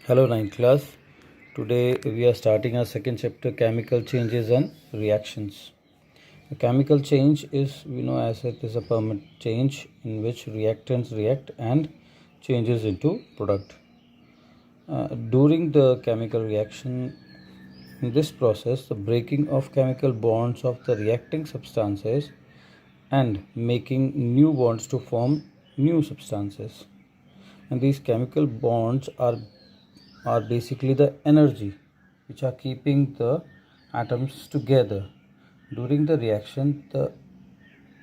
Hello, ninth class. Today we are starting our second chapter, chemical changes and reactions. A chemical change is, we know, as it is a permanent change in which reactants react and changes into product. During the chemical reaction, in this process, the breaking of chemical bonds of the reacting substances and making new bonds to form new substances. And these chemical bonds are basically the energy which are keeping the atoms together. During the reaction, the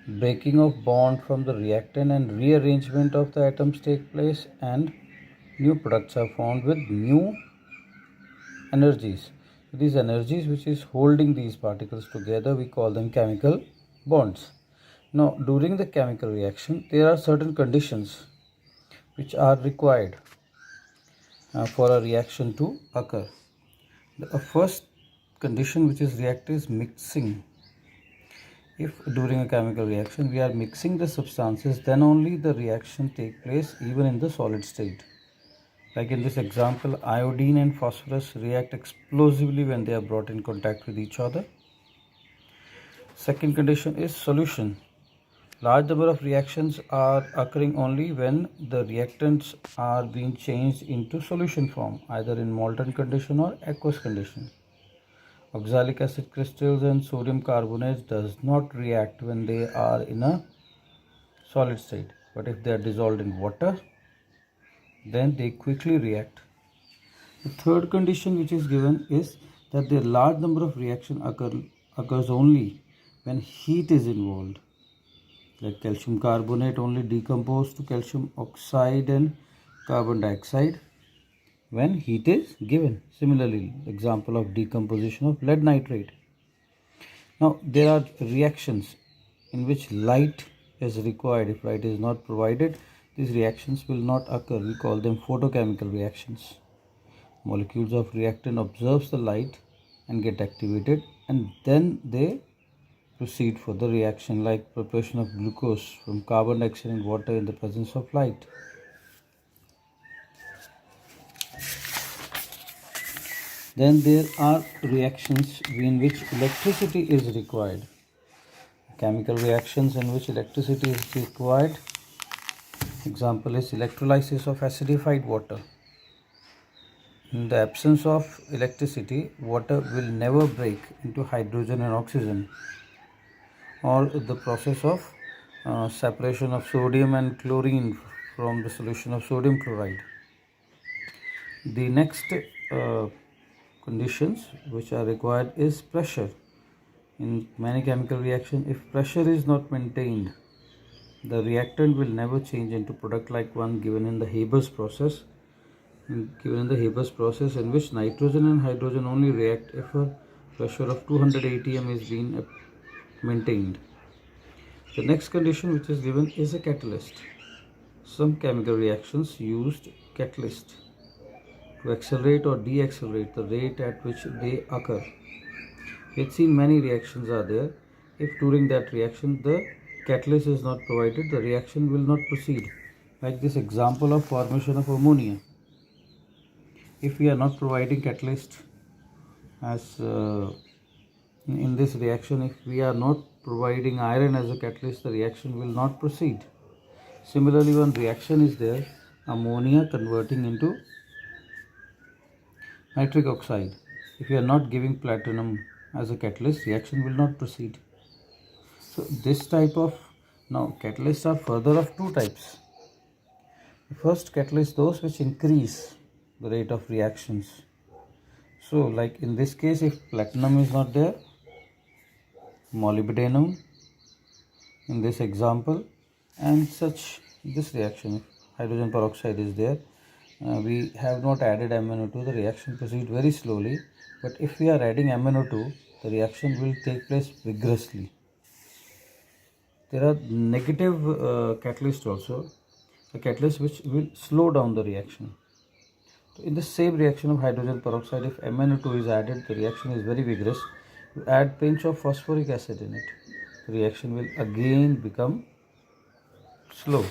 breaking of bond from the reactant and rearrangement of the atoms take place, and new products are formed with new energies. These energies which is holding these particles together, we call them chemical bonds. Now, during the chemical reaction, there are certain conditions which are required for a reaction to occur. The first condition which is reactive is mixing. If during a chemical reaction we are mixing the substances, then only the reaction take place even in the solid state. Like in this example, iodine and phosphorus react explosively when they are brought in contact with each other. Second condition is solution. Large number of reactions are occurring only when the reactants are being changed into solution form, either in molten condition or aqueous condition. Oxalic acid crystals and sodium carbonate does not react when they are in a solid state, but if they are dissolved in water, then they quickly react. The third condition which is given is that the large number of reaction occurs only when heat is involved. Like calcium carbonate only decompose to calcium oxide and carbon dioxide when heat is given. Similarly, example of decomposition of lead nitrate. Now, there are reactions in which light is required. If light is not provided, these reactions will not occur. We call them photochemical reactions. Molecules of reactant observes the light and get activated, and then they proceed for the reaction, like preparation of glucose from carbon dioxide and water in the presence of light. Then there are reactions in which electricity is required. Chemical reactions in which electricity is required. Example is electrolysis of acidified water. In the absence of electricity, water will never break into hydrogen and oxygen. Or the process of separation of sodium and chlorine from the solution of sodium chloride. The next conditions which are required is pressure. In many chemical reactions, if pressure is not maintained, the reactant will never change into product, like one given in the Haber's process. Given in the Haber's process, in which nitrogen and hydrogen only react if a pressure of 200 atm is being maintained. The next condition which is given is a catalyst. Some chemical reactions used catalyst to accelerate or deaccelerate the rate at which they occur. We have seen many reactions are there. If during that reaction the catalyst is not provided, the reaction will not proceed. Like this example of formation of ammonia. If we are not providing catalyst as in this reaction, if we are not providing iron as a catalyst, the reaction will not proceed. Similarly, one reaction is there, ammonia converting into nitric oxide. If you are not giving platinum as a catalyst, reaction will not proceed. So this type of, now catalysts are further of two types. The first catalyst, those which increase the rate of reactions. So like in this case, if platinum is not there, molybdenum in this example, and such this reaction, if hydrogen peroxide is there, we have not added MnO2, the reaction proceeds very slowly, but if we are adding MnO2, the reaction will take place vigorously. There are negative catalysts also, a catalyst which will slow down the reaction. So in the same reaction of hydrogen peroxide, if MnO2 is added, the reaction is very vigorous. You add pinch of phosphoric acid in it, the reaction will again become slow.